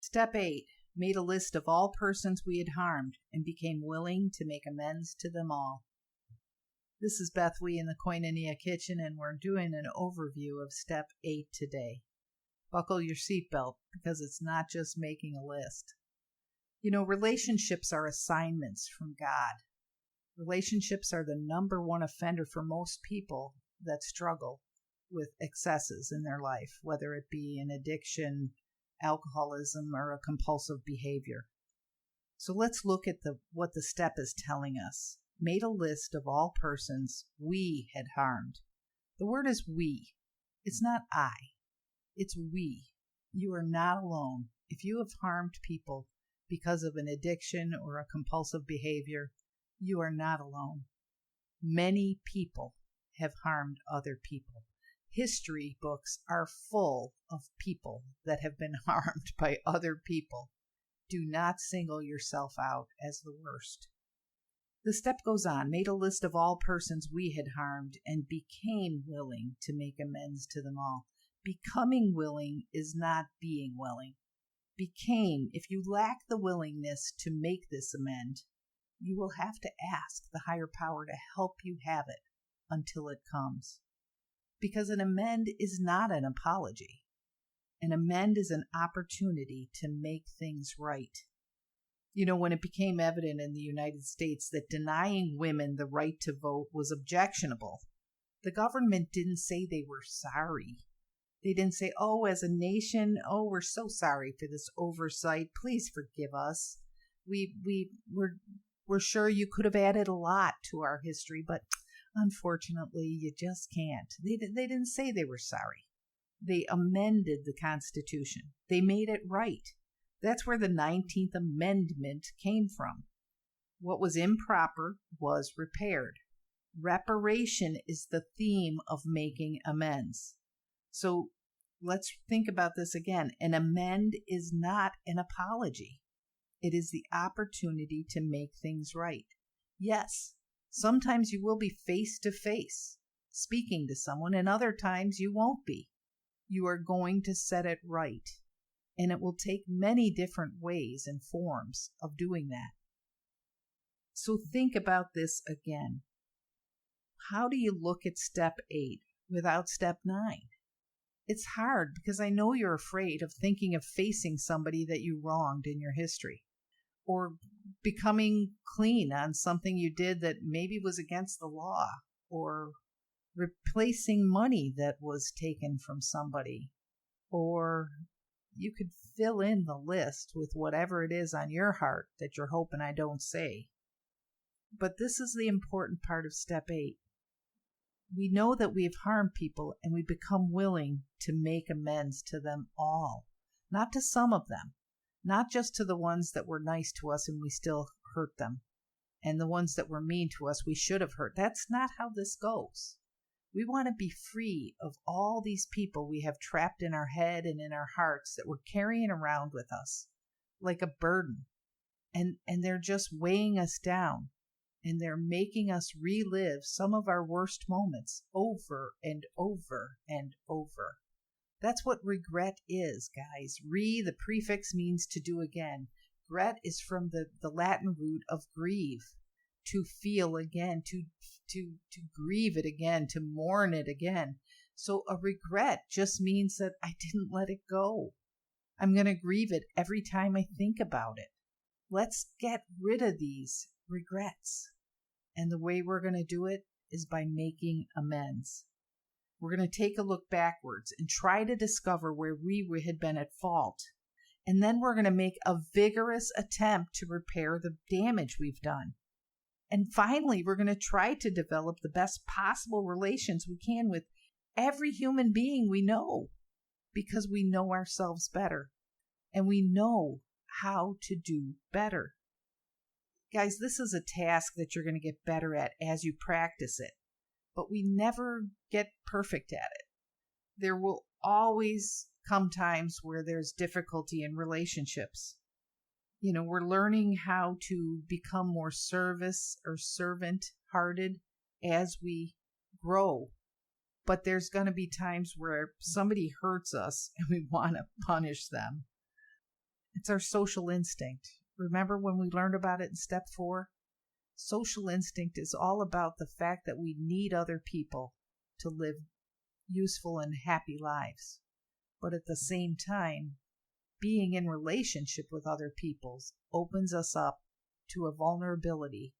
Step 8. Made a list of all persons we had harmed and became willing to make amends to them all. This is Beth Wee in the Koinonia Kitchen, and we're doing an overview of Step 8 today. Buckle your seatbelt, because it's not just making a list. You know, relationships are assignments from God. Relationships are the number one offender for most people that struggle with excesses in their life, whether it be an addiction, alcoholism, or a compulsive behavior. So let's look at what the step is telling us. Made a list of all persons we had harmed. The word is we. It's not I. It's we. You are not alone. If you have harmed people because of an addiction or a compulsive behavior, you are not alone. Many people have harmed other people. History books are full of people that have been harmed by other people. Do not single yourself out as the worst. The step goes on, made a list of all persons we had harmed and became willing to make amends to them all. Becoming willing is not being willing. Became, if you lack the willingness to make this amend, you will have to ask the higher power to help you have it until it comes. Because an amend is not an apology. An amend is an opportunity to make things right. You know, when it became evident in the United States that denying women the right to vote was objectionable, the government didn't say they were sorry. They didn't say, oh, as a nation, oh, we're so sorry for this oversight. Please forgive us. We're sure you could have added a lot to our history, but unfortunately, you just can't. They didn't say they were sorry. They amended the Constitution. They made it right. That's where the 19th Amendment came from. What was improper was repaired. Reparation is the theme of making amends. So let's think about this again. An amend is not an apology. It is the opportunity to make things right. Yes, sometimes you will be face to face speaking to someone, and other times you won't be. You are going to set it right. And it will take many different ways and forms of doing that. So think about this again. How do you look at step 8 without step 9? It's hard because I know you're afraid of thinking of facing somebody that you wronged in your history, or becoming clean on something you did that maybe was against the law, or replacing money that was taken from somebody, or you could fill in the list with whatever it is on your heart that you're hoping I don't say. But this is the important part of step 8. We know that we have harmed people and we become willing to make amends to them all, not to some of them, not just to the ones that were nice to us and we still hurt them, and the ones that were mean to us we should have hurt. That's not how this goes. We want to be free of all these people we have trapped in our head and in our hearts that we're carrying around with us like a burden. And they're just weighing us down. And they're making us relive some of our worst moments over and over and over. That's what regret is, guys. The prefix means to do again. Gret is from the Latin root of grieve. To feel again, to grieve it again, to mourn it again. So a regret just means that I didn't let it go. I'm going to grieve it every time I think about it. Let's get rid of these regrets. And the way we're going to do it is by making amends. We're going to take a look backwards and try to discover where we had been at fault. And then we're going to make a vigorous attempt to repair the damage we've done. And finally, we're going to try to develop the best possible relations we can with every human being we know, because we know ourselves better and we know how to do better. Guys, this is a task that you're going to get better at as you practice it, but we never get perfect at it. There will always come times where there's difficulty in relationships. We're learning how to become more service or servant hearted as we grow. But there's going to be times where somebody hurts us and we want to punish them. It's our social instinct. Remember when we learned about it in step 4? Social instinct is all about the fact that we need other people to live useful and happy lives. But at the same time, being in relationship with other people opens us up to a vulnerability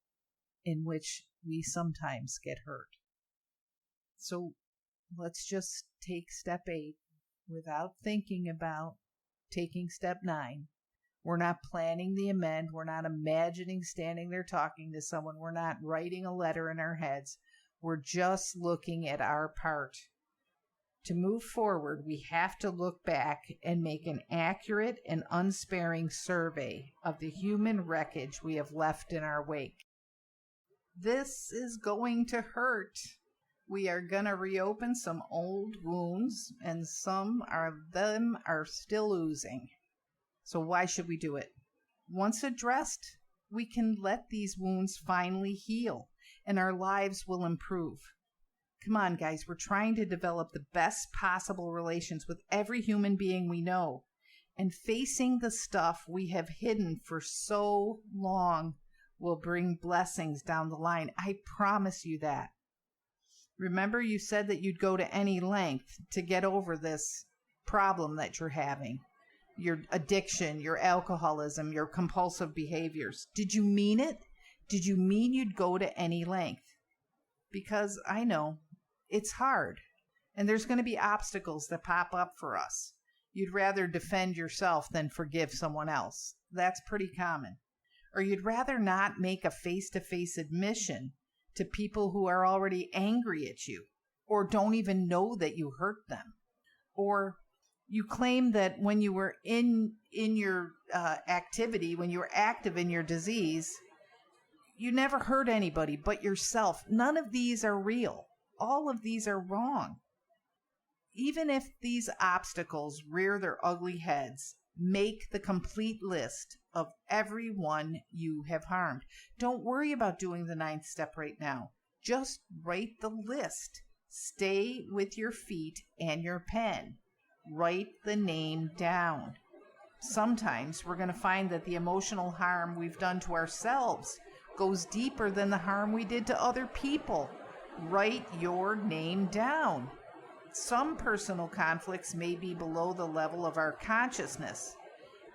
in which we sometimes get hurt. So let's just take step 8 without thinking about taking step 9. We're not planning the amend. We're not imagining standing there talking to someone. We're not writing a letter in our heads. We're just looking at our part. To move forward, we have to look back and make an accurate and unsparing survey of the human wreckage we have left in our wake. This is going to hurt. We are going to reopen some old wounds, and some of them are still oozing. So why should we do it? Once addressed, we can let these wounds finally heal, and our lives will improve. Come on, guys, we're trying to develop the best possible relations with every human being we know. And facing the stuff we have hidden for so long will bring blessings down the line. I promise you that. Remember, you said that you'd go to any length to get over this problem that you're having. Your addiction, your alcoholism, your compulsive behaviors. Did you mean it? Did you mean you'd go to any length? Because I know it's hard, and there's going to be obstacles that pop up for us. You'd rather defend yourself than forgive someone else. That's pretty common. Or you'd rather not make a face-to-face admission to people who are already angry at you or don't even know that you hurt them. Or you claim that when you were in your activity, when you were active in your disease, you never hurt anybody but yourself. None of these are real. All of these are wrong. Even if these obstacles rear their ugly heads, make the complete list of everyone you have harmed. Don't worry about doing the 9th step right now. Just write the list. Stay with your feet and your pen. Write the name down. Sometimes we're going to find that the emotional harm we've done to ourselves goes deeper than the harm we did to other people. Write your name down. Some personal conflicts may be below the level of our consciousness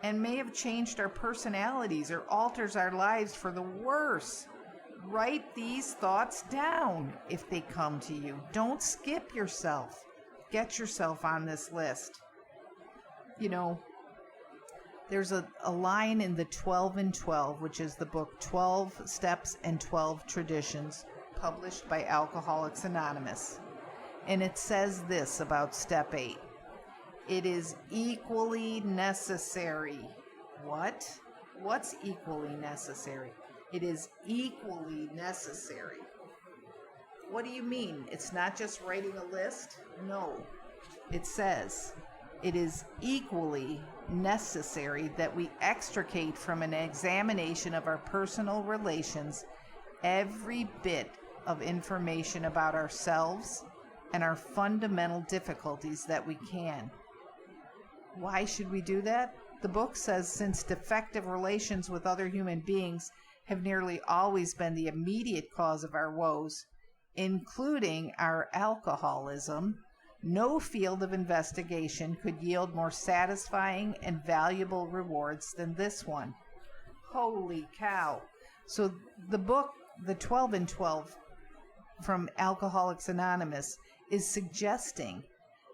and may have changed our personalities or alters our lives for the worse. Write these thoughts down if they come to you. Don't skip yourself. Get yourself on this list. There's a line in the 12 and 12, which is the book 12 Steps and 12 Traditions, published by Alcoholics Anonymous. And it says this about step 8. It is equally necessary. What? What's equally necessary? It is equally necessary. What do you mean? It's not just writing a list? No. It says it is equally necessary that we extricate from an examination of our personal relations every bit of information about ourselves and our fundamental difficulties that we can. Why should we do that? The book says since defective relations with other human beings have nearly always been the immediate cause of our woes, including our alcoholism, no field of investigation could yield more satisfying and valuable rewards than this one. Holy cow. So the book, the 12 and 12 from Alcoholics Anonymous, is suggesting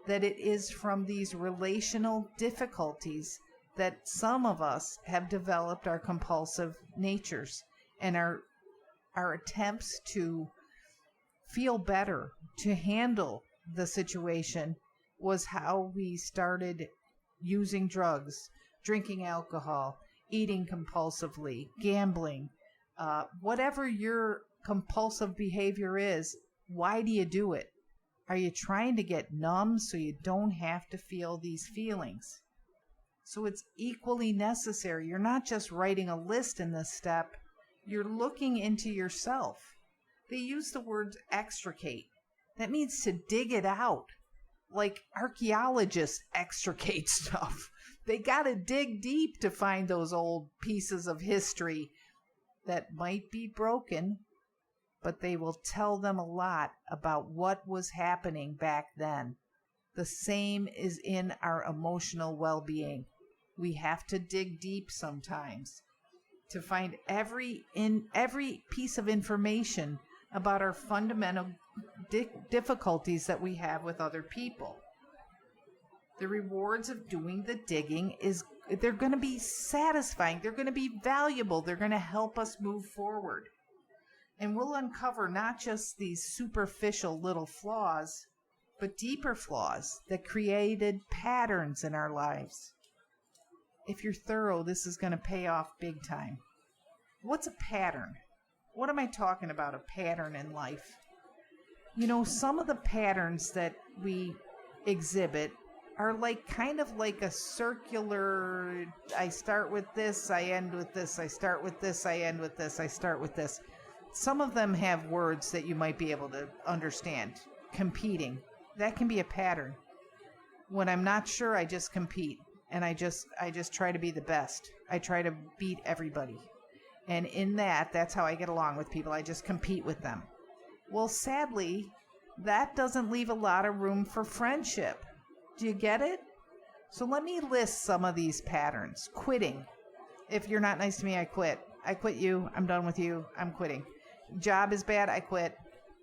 that it is from these relational difficulties that some of us have developed our compulsive natures, and our attempts to feel better, to handle the situation, was how we started using drugs, drinking alcohol, eating compulsively, gambling, whatever your compulsive behavior is. Why do you do it? Are you trying to get numb so you don't have to feel these feelings? So it's equally necessary. You're not just writing a list in this step, you're looking into yourself. They use the word extricate. That means to dig it out. Like archaeologists extricate stuff. They got to dig deep to find those old pieces of history that might be broken, but they will tell them a lot about what was happening back then. The same is in our emotional well-being. We have to dig deep sometimes to find every piece of information about our fundamental difficulties that we have with other people. The rewards of doing the digging they're going to be satisfying. They're going to be valuable. They're going to help us move forward. And we'll uncover not just these superficial little flaws, but deeper flaws that created patterns in our lives. If you're thorough, this is going to pay off big time. What's a pattern? What am I talking about, a pattern in life? Some of the patterns that we exhibit are kind of like a circular, I start with this, I end with this, I start with this, I end with this, I start with this. Some of them have words that you might be able to understand. Competing. That can be a pattern. When I'm not sure, I just compete. And I just try to be the best. I try to beat everybody. And in that's how I get along with people. I just compete with them. Well, sadly, that doesn't leave a lot of room for friendship. Do you get it? So let me list some of these patterns. Quitting. If you're not nice to me, I quit. I quit you. I'm done with you. I'm quitting. Job is bad. I quit.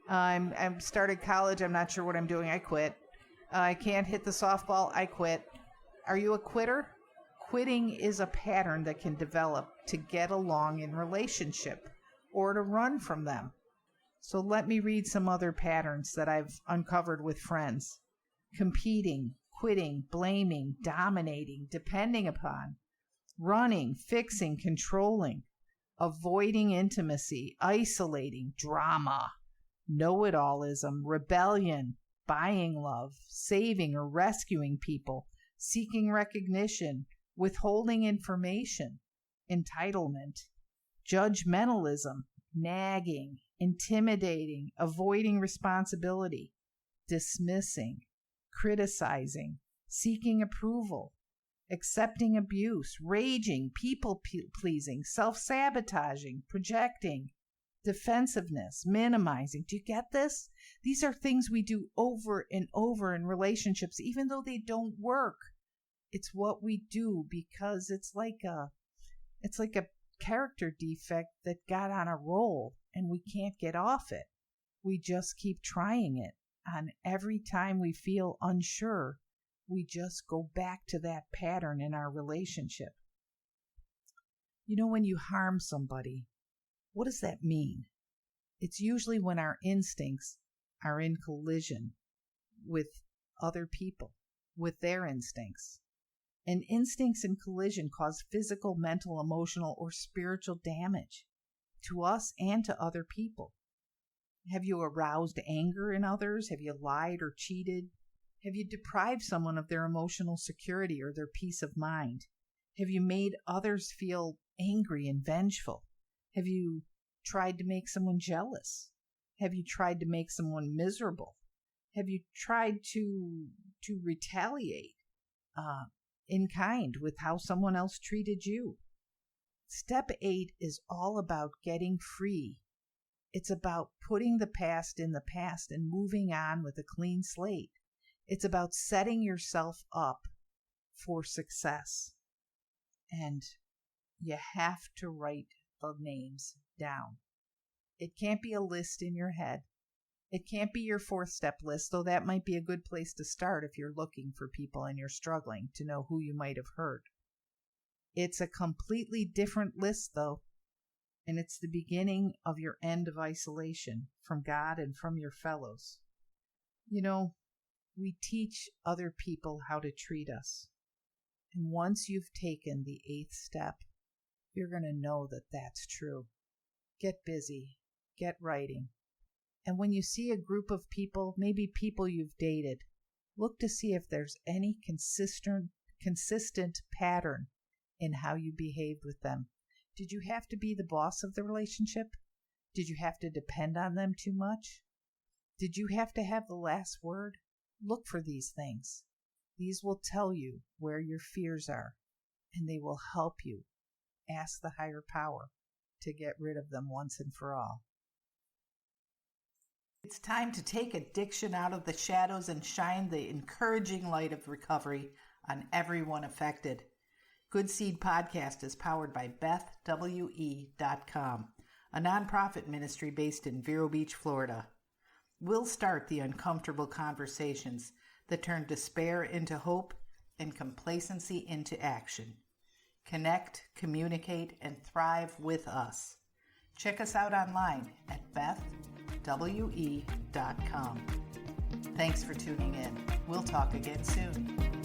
I'm started college. I'm not sure what I'm doing. I quit. I can't hit the softball. I quit. Are you a quitter? Quitting is a pattern that can develop to get along in relationship or to run from them. So let me read some other patterns that I've uncovered with friends. Competing, quitting, blaming, dominating, depending upon, running, fixing, controlling, avoiding intimacy, isolating, drama, know-it-allism, rebellion, buying love, saving or rescuing people, seeking recognition, withholding information, entitlement, judgmentalism, nagging, intimidating, avoiding responsibility, dismissing, criticizing, seeking approval, accepting abuse, raging, people-pleasing, self-sabotaging, projecting, defensiveness, minimizing. Do you get this? These are things we do over and over in relationships, even though they don't work. It's what we do because it's like a character defect that got on a roll and we can't get off it. We just keep trying it. And every time we feel unsure, we just go back to that pattern in our relationship. When you harm somebody, what does that mean? It's usually when our instincts are in collision with other people, with their instincts. And instincts in collision cause physical, mental, emotional, or spiritual damage to us and to other people. Have you aroused anger in others? Have you lied or cheated? Have you deprived someone of their emotional security or their peace of mind? Have you made others feel angry and vengeful? Have you tried to make someone jealous? Have you tried to make someone miserable? Have you tried to retaliate in kind with how someone else treated you? Step 8 is all about getting free. It's about putting the past in the past and moving on with a clean slate. It's about setting yourself up for success. And you have to write the names down. It can't be a list in your head. It can't be your 4-step list, though that might be a good place to start if you're looking for people and you're struggling to know who you might have hurt. It's a completely different list, though, and it's the beginning of your end of isolation from God and from your fellows. We teach other people how to treat us. And once you've taken the 8th step, you're going to know that that's true. Get busy. Get writing. And when you see a group of people, maybe people you've dated, look to see if there's any consistent consistent pattern in how you behaved with them. Did you have to be the boss of the relationship? Did you have to depend on them too much? Did you have to have the last word? Look for these things. These will tell you where your fears are, and they will help you ask the higher power to get rid of them once and for all. It's time to take addiction out of the shadows and shine the encouraging light of recovery on everyone affected. Good Seed Podcast is powered by BethWE.com, a nonprofit ministry based in Vero Beach, Florida. We'll start the uncomfortable conversations that turn despair into hope and complacency into action. Connect, communicate, and thrive with us. Check us out online at BethWE.com. Thanks for tuning in. We'll talk again soon.